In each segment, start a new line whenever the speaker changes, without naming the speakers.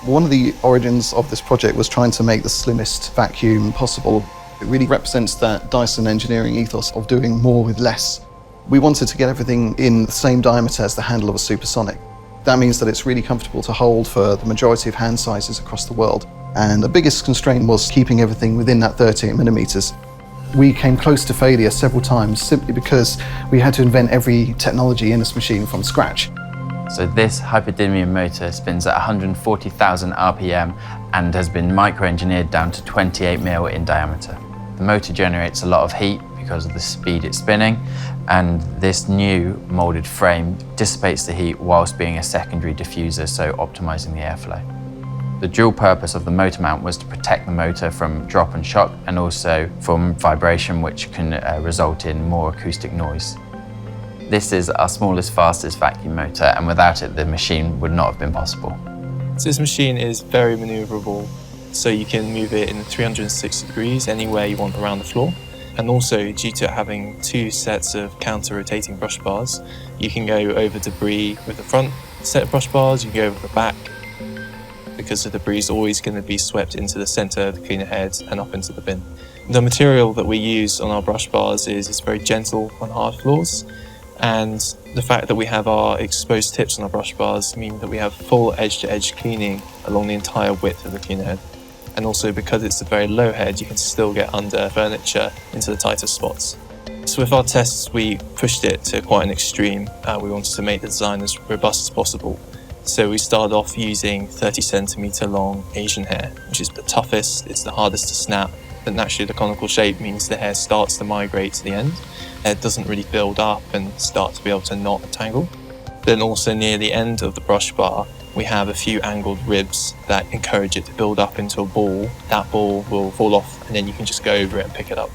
One of the origins of this project was trying to make the slimmest vacuum possible. It really represents that DYSON engineering ethos of doing more with less. We wanted to get everything in the same diameter as the handle of a supersonic. That means that it's really comfortable to hold for the majority of hand sizes across the world. And the biggest constraint was keeping everything within that 38 millimeters. We came close to failure several times simply because we had to invent every technology in this machine from scratch.
So this hyperdynamic motor spins at 140,000 RPM and has been micro-engineered down to 28 mil in diameter. The motor generates a lot of heat because of the speed it's spinning, and this new moulded frame dissipates the heat whilst being a secondary diffuser, so optimizing the airflow. The dual purpose of the motor mount was to protect the motor from drop and shock and also from vibration, which can result in more acoustic noise. This is our smallest, fastest vacuum motor, and without it, the machine would not have been possible.
So this machine is very maneuverable, so you can move it in 360 degrees anywhere you want around the floor. And also, due to having two sets of counter-rotating brush bars, you can go over debris with the front set of brush bars, you can go over the back, because the debris is always going to be swept into the center of the cleaner head and up into the bin. The material that we use on our brush bars is very gentle on hard floors, and the fact that we have our exposed tips on our brush bars mean that we have full edge-to-edge cleaning along the entire width of the cleaner head. And also, because it's a very low head, you can still get under furniture into the tighter spots. So with our tests, we pushed it to quite an extreme. We wanted to make the design as robust as possible. So we started off using 30 centimeter long Asian hair, which is the toughest, it's the hardest to snap. But naturally, the conical shape means the hair starts to migrate to the end. It doesn't really build up and start to be able to knot and tangle. Then also near the end of the brush bar, we have a few angled ribs that encourage it to build up into a ball. That ball will fall off and then you can just go over it and pick it up.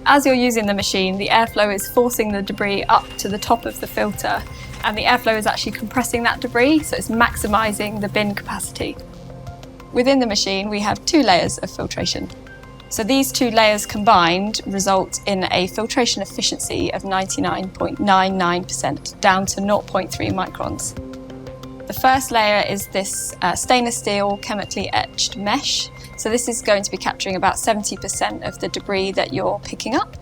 As you're using the machine, the airflow is forcing the debris up to the top of the filter, and the airflow is actually compressing that debris, so it's maximising the bin capacity. Within the machine, we have two layers of filtration. So these two layers combined result in a filtration efficiency of 99.99%, down to 0.3 microns. The first layer is this stainless steel chemically etched mesh. So this is going to be capturing about 70% of the debris that you're picking up.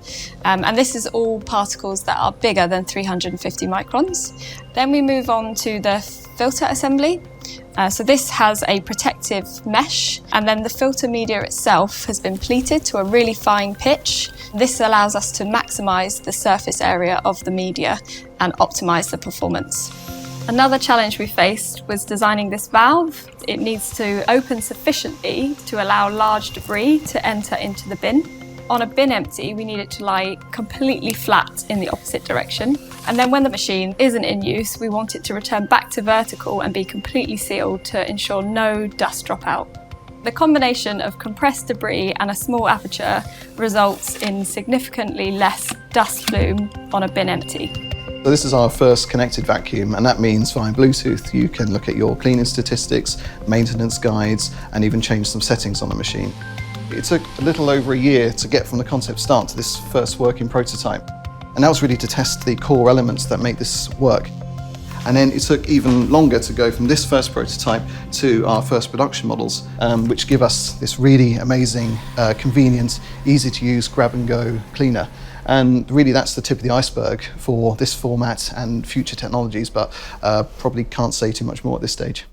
And this is all particles that are bigger than 350 microns. Then we move on to the filter assembly. So this has a protective mesh, and then the filter media itself has been pleated to a really fine pitch. This allows us to maximise the surface area of the media and optimise the performance. Another challenge we faced was designing this valve. It needs to open sufficiently to allow large debris to enter into the bin. On a bin empty, we need it to lie completely flat in the opposite direction. And then when the machine isn't in use, we want it to return back to vertical and be completely sealed to ensure no dust dropout. The combination of compressed debris and a small aperture results in significantly less dust plume on a bin empty.
So this is our first connected vacuum, and that means via Bluetooth you can look at your cleaning statistics, maintenance guides, and even change some settings on the machine. It took a little over a year to get from the concept start to this first working prototype. And that was really to test the core elements that make this work. And then it took even longer to go from this first prototype to our first production models, which give us this really amazing, convenient, easy to use grab and go cleaner. And really that's the tip of the iceberg for this format and future technologies, but probably can't say too much more at this stage.